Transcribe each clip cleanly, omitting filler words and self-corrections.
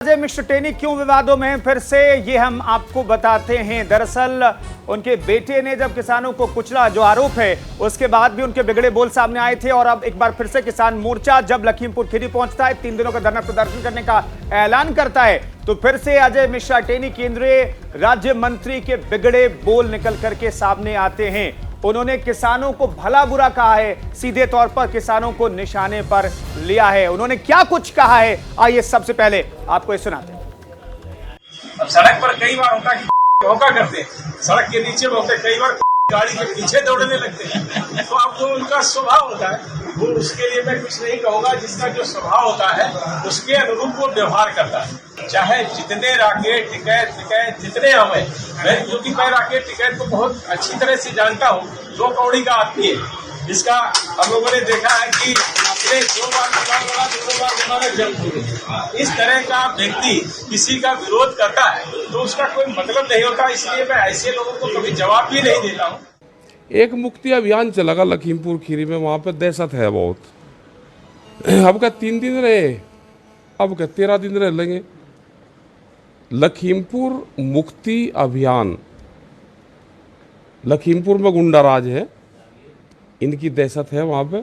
अजय मिश्र टेनी क्यों विवादों में फिर से, ये हम आपको बताते हैं। दरअसल उनके बेटे ने जब किसानों को कुचला, जो आरोप है, उसके बाद भी उनके बिगड़े बोल सामने आए थे और अब एक बार फिर से किसान मोर्चा जब लखीमपुर खीरी पहुंचता है, 3 दिनों का धरना प्रदर्शन करने का ऐलान करता है, तो फिर से अजय मिश्रा टेनी केंद्रीय राज्य मंत्री के बिगड़े बोल निकल करके सामने आते हैं। उन्होंने किसानों को भला बुरा कहा है, सीधे तौर पर किसानों को निशाने पर लिया है। उन्होंने क्या कुछ कहा है, आइए सबसे पहले आपको ये सुनाते हैं। अब सड़क पर कई बार होता है कि धोखा करते हैं, सड़क के नीचे होते कई बार गाड़ी के पीछे दौड़ने लगते हैं, तो अब जो उनका स्वभाव होता है वो, उसके लिए मैं कुछ नहीं कहूंगा। जिसका जो स्वभाव होता है उसके अनुरूप वो व्यवहार करता है, चाहे जितने राकेट टिकैत जितने आवे। क्योंकि मैं राकेट टिकैत को बहुत अच्छी तरह से जानता हूँ, 2 कौड़ी का आदमी है। इसका हम लोगों ने देखा है कि इसने 2 बार चुनाव लड़ा, 2 बार जमानत जब्त हुई। इस तरह का व्यक्ति किसी का विरोध करता है तो उसका कोई मतलब नहीं होता, इसलिए मैं ऐसे लोगों को कभी जवाब भी नहीं देता हूँ। एक मुक्ति अभियान चलेगा लखीमपुर खीरी में, वहाँ पे दहशत है बहुत। अब क्या 3 दिन रहे, अब क्या 13 दिन रह लेंगे। लखीमपुर मुक्ति अभियान, लखीमपुर में गुंडा राज है, इनकी दहशत है वहाँ पे,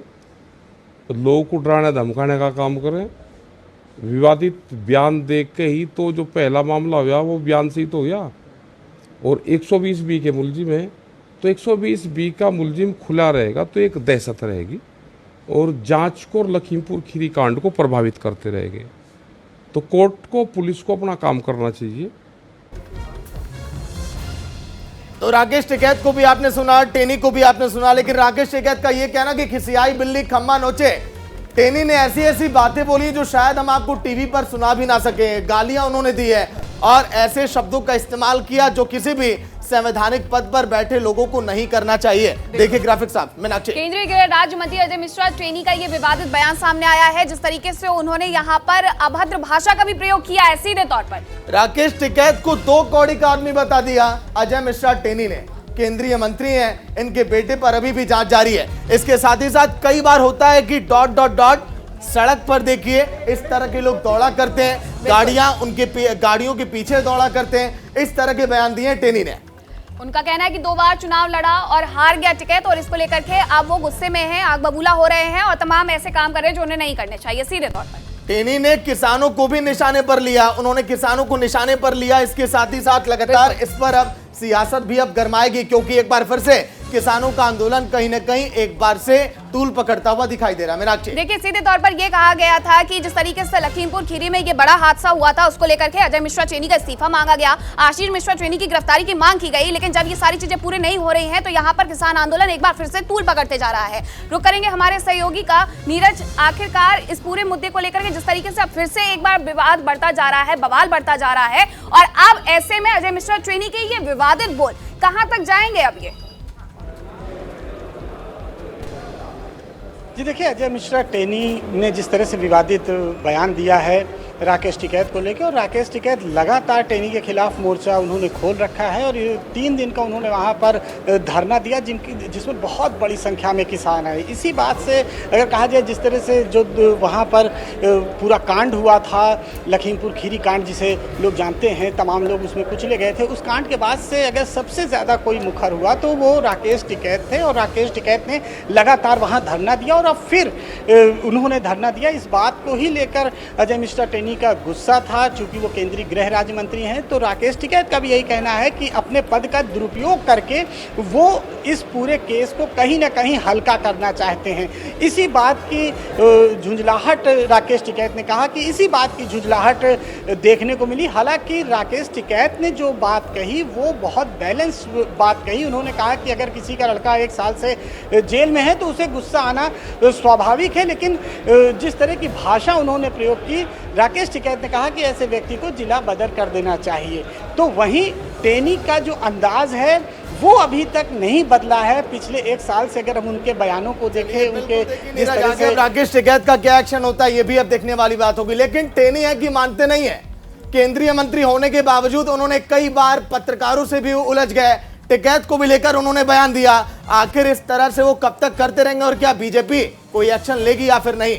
तो लोगों को डराने धमकाने का काम करें। विवादित बयान देख के ही तो जो पहला मामला हुआ वो बयान से ही तो हुआ, और 120 बी के मुलजिम है, तो 120 बी का मुलजिम खुला रहेगा तो एक दहशत रहेगी और जांच को और लखीमपुर खीरी कांड को प्रभावित करते रहेंगे। तो कोर्ट को, पुलिस को अपना काम करना चाहिए। तो राकेश टिकैत को भी आपने सुना, टेनी को भी आपने सुना, लेकिन राकेश टिकैत का यह कहना कि खिसियाई बिल्ली खम्मा नोचे। टेनी ने ऐसी ऐसी बातें बोली जो शायद हम आपको टीवी पर सुना भी ना सके। गालियां उन्होंने दी है और ऐसे शब्दों का इस्तेमाल किया जो किसी भी संवैधानिक पद पर बैठे लोगों को नहीं करना चाहिए। देखिए ग्राफिक्स साहब, मीनाक्षी। केंद्रीय गृह राज्य मंत्री अजय मिश्रा टेनी का ये विवादित बयान सामने आया है, जिस तरीके से उन्होंने यहाँ पर अभद्र भाषा का भी प्रयोग किया है सीधे तौर पर। राकेश टिकैत को 2 कौड़ी का आदमी बता दिया अजय मिश्रा टेनी ने। केंद्रीय मंत्री हैं, इनके बेटे पर अभी भी जांच जारी है। इसके साथ ही साथ कई बार होता है कि ... सड़क पर देखिए इस तरह के लोग दौड़ा करते हैं, गाड़ियों के पीछे दौड़ा करते हैं। इस तरह के बयान दिए टेनी ने। उनका कहना है कि 2 बार चुनाव लड़ा और हार गया टिकैत, और इसको लेकर के अब वो गुस्से में हैं, आग बबूला हो रहे हैं और तमाम ऐसे काम कर रहे हैं जो उन्हें नहीं करने चाहिए सीधे तौर पर। टेनी ने किसानों को भी निशाने पर लिया, उन्होंने किसानों को निशाने पर लिया। इसके साथ ही साथ लगातार इस पर अब सियासत भी अब गरमाएगी, क्योंकि एक बार फिर से किसानों का आंदोलन कहीं न कहीं एक बार से तूल पकड़ता हुआ दिखाई दे रहा है। मीनाक्षी, देखिए सीधे तौर पर यह कहा गया था कि जिस तरीके से लखीमपुर खीरी में ये बड़ा हादसा हुआ था, उसको लेकर के अजय मिश्रा टेनी का इस्तीफा मांगा गया, आशीष मिश्रा टेनी की गिरफ्तारी की मांग की गई, लेकिन जब ये सारी चीजें पूरी नहीं हो रही हैं तो यहाँ पर किसान आंदोलन एक बार फिर से तूल पकड़ते जा रहा है। रुक करेंगे हमारे सहयोगी का। नीरज, आखिरकार इस पूरे मुद्दे को लेकर के जिस तरीके से अब फिर से एक बार विवाद बढ़ता जा रहा है, बवाल बढ़ता जा रहा है, और अब ऐसे में अजय मिश्रा टेनी के ये विवादित बोल कहां तक जाएंगे अब ये? जी देखिए, अजय मिश्रा टेनी ने जिस तरह से विवादित बयान दिया है राकेश टिकैत को लेकर, और राकेश टिकैत लगातार टेनी के खिलाफ मोर्चा उन्होंने खोल रखा है, और 3 दिन का उन्होंने वहां पर धरना दिया, जिसमें बहुत बड़ी संख्या में किसान आए। इसी बात से अगर कहा जाए, जिस तरह से जो वहां पर पूरा कांड हुआ था, लखीमपुर खीरी कांड जिसे लोग जानते हैं, तमाम लोग उसमें कुचले गए थे, उस कांड के बाद से अगर सबसे ज़्यादा कोई मुखर हुआ तो वो राकेश टिकैत थे, और राकेश टिकैत ने लगातार वहाँ धरना दिया, और अब फिर उन्होंने धरना दिया। इस बात को ही लेकर अजय मिश्रा टेनी का गुस्सा था, चूंकि वो केंद्रीय गृह राज्य मंत्री हैं, तो राकेश टिकैत का भी यही कहना है कि अपने पद का दुरुपयोग करके वो इस पूरे केस को कहीं ना कहीं हल्का करना चाहते हैं। इसी बात की झुंझलाहट राकेश टिकैत ने कहा कि इसी बात की झुंझलाहट देखने को मिली। हालांकि राकेश टिकैत ने जो बात कही वो बहुत बैलेंस बात कही। उन्होंने कहा कि अगर किसी का लड़का 1 साल से जेल में है तो उसे गुस्सा आना स्वाभाविक है, लेकिन जिस तरह की भाषा उन्होंने प्रयोग की, राकेश टिकैत ने कहा कि ऐसे व्यक्ति को जिला बदर कर देना चाहिए। तो वहीं टेनी का जो अंदाज है वो अभी तक नहीं बदला है पिछले 1 साल से। अगर हम उनके बयानों को देखें, उनके जिस तरह से राकेश टिकैत का क्या एक्शन होता है ये भी अब देखने वाली बात होगी। लेकिन टेनी है कि मानते नहीं है, केंद्रीय मंत्री होने के बावजूद उन्होंने कई बार पत्रकारों से भी उलझ गए, टिकैत को भी लेकर उन्होंने बयान दिया। आखिर इस तरह से वो कब तक करते रहेंगे और क्या बीजेपी कोई एक्शन लेगी या फिर नहीं?